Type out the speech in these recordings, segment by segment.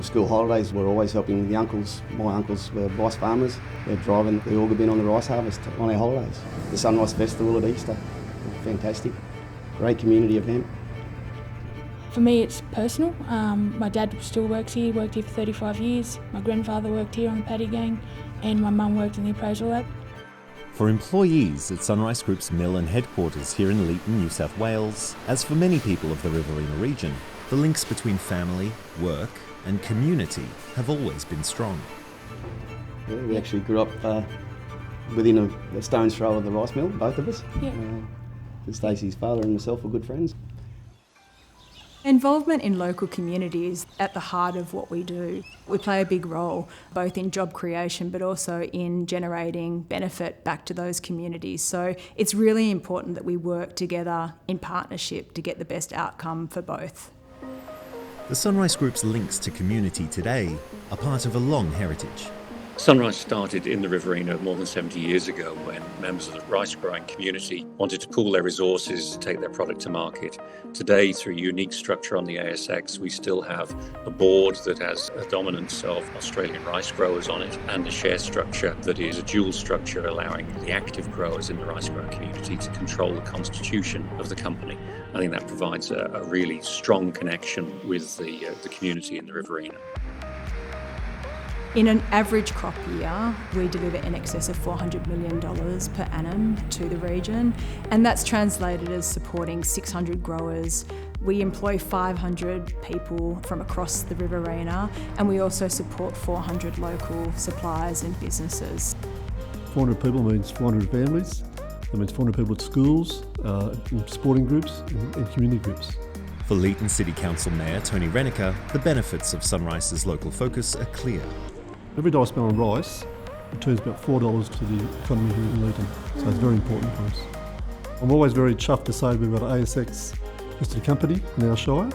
School holidays, we're always helping the uncles. My uncles were rice farmers. They're driving the auger bin on the rice harvest on our holidays. The SunRice Festival at Easter, fantastic. Great community event. For me, it's personal. My dad still worked here for 35 years. My grandfather worked here on the paddy gang, and my mum worked in the appraisal lab. For employees at SunRice Group's mill and headquarters here in Leeton, New South Wales, as for many people of the Riverina region, the links between family, work and community have always been strong. Yeah, we actually grew up within a stone's throw of the rice mill, both of us. Yeah. Stacey's father and myself were good friends. Involvement in local community is at the heart of what we do. We play a big role both in job creation but also in generating benefit back to those communities. So it's really important that we work together in partnership to get the best outcome for both. The SunRice Group's links to community today are part of a long heritage. SunRice started in the Riverina more than 70 years ago when members of the rice growing community wanted to pool their resources to take their product to market. Today, through a unique structure on the ASX, we still have a board that has a dominance of Australian rice growers on it and a share structure that is a dual structure allowing the active growers in the rice growing community to control the constitution of the company. I think that provides a really strong connection with the community in the Riverina. In an average crop year, we deliver in excess of $400 million per annum to the region, and that's translated as supporting 600 growers. We employ 500 people from across the Riverina, and we also support 400 local suppliers and businesses. 400 people means 400 families. That means 400 people at schools, in sporting groups and community groups. For Leeton City Council Mayor Tony Reniker, the benefits of SunRice's local focus are clear. Every dollar spent on rice returns about $4 to the economy here in Leeton, so it's very important for us. I'm always very chuffed to say we've got an ASX listed company in our shire.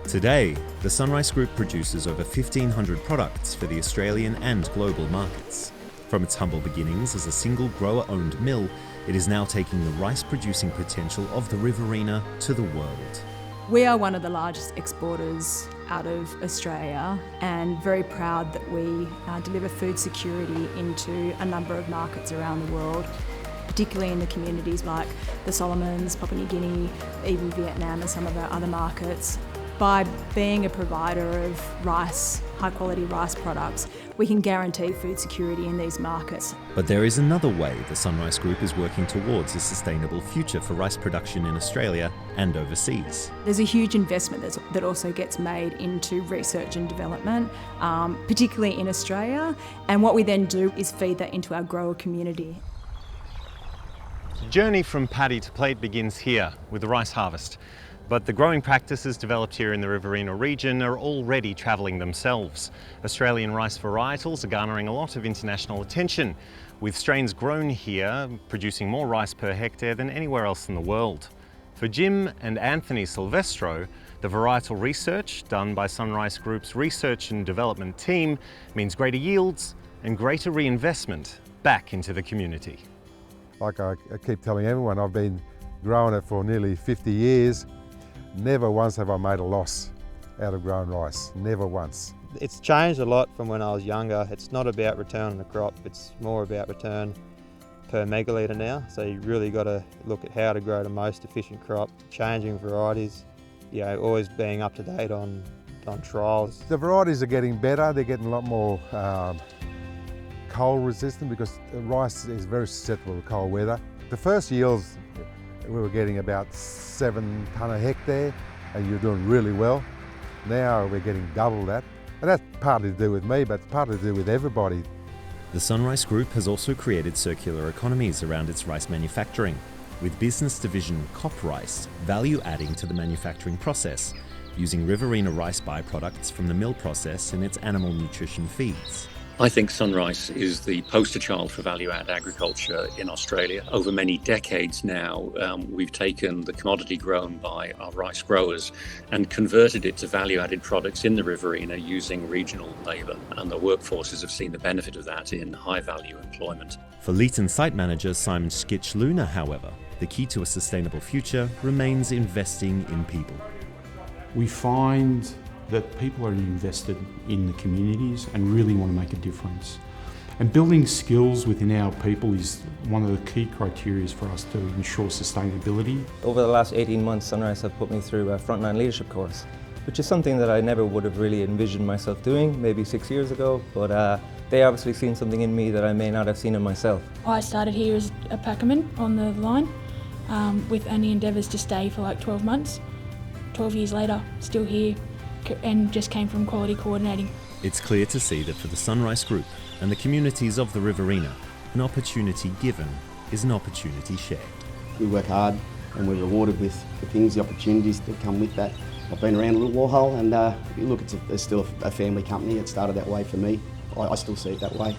Today, the SunRice Group produces over 1,500 products for the Australian and global markets. From its humble beginnings as a single grower-owned mill, it is now taking the rice-producing potential of the Riverina to the world. We are one of the largest exporters out of Australia and very proud that we deliver food security into a number of markets around the world, particularly in the communities like the Solomons, Papua New Guinea, even Vietnam and some of our other markets. By being a provider of rice, high quality rice products, we can guarantee food security in these markets. But there is another way the SunRice Group is working towards a sustainable future for rice production in Australia and overseas. There's a huge investment that also gets made into research and development, particularly in Australia, and what we then do is feed that into our grower community. The journey from paddy to plate begins here with the rice harvest. But the growing practices developed here in the Riverina region are already travelling themselves. Australian rice varietals are garnering a lot of international attention, with strains grown here producing more rice per hectare than anywhere else in the world. For Jim and Anthony Silvestro, the varietal research done by SunRice Group's research and development team means greater yields and greater reinvestment back into the community. Like I keep telling everyone, I've been growing it for nearly 50 years. Never once have I made a loss out of growing rice, never once. It's changed a lot from when I was younger. It's not about return on the crop, it's more about return per megalitre now. So you really got to look at how to grow the most efficient crop, changing varieties, always being up to date on trials. The varieties are getting better, they're getting a lot more cold resistant because rice is very susceptible to cold weather. The first yields we were getting about 7 tonne a hectare and you're doing really well. Now we're getting double that. And that's partly to do with me, but partly to do with everybody. The SunRice Group has also created circular economies around its rice manufacturing, with business division CopRice value adding to the manufacturing process, using Riverina rice byproducts from the mill process in its animal nutrition feeds. I think SunRice is the poster child for value-add agriculture in Australia. Over many decades now, we've taken the commodity grown by our rice growers and converted it to value-added products in the Riverina using regional labour, and the workforces have seen the benefit of that in high-value employment. For Leeton site manager Simon Skitch-Luna, however, the key to a sustainable future remains investing in people. We find that people are invested in the communities and really want to make a difference. And building skills within our people is one of the key criteria for us to ensure sustainability. Over the last 18 months, SunRice have put me through a frontline leadership course, which is something that I never would have really envisioned myself doing, maybe 6 years ago, but they obviously seen something in me that I may not have seen in myself. I started here as a packerman on the line, with only endeavours to stay for like 12 months. 12 years later, still here, and just came from quality coordinating. It's clear to see that for the SunRice Group and the communities of the Riverina, an opportunity given is an opportunity shared. We work hard and we're rewarded with the things, the opportunities that come with that. I've been around a little while and look, it's still a family company. It started that way for me. I still see it that way.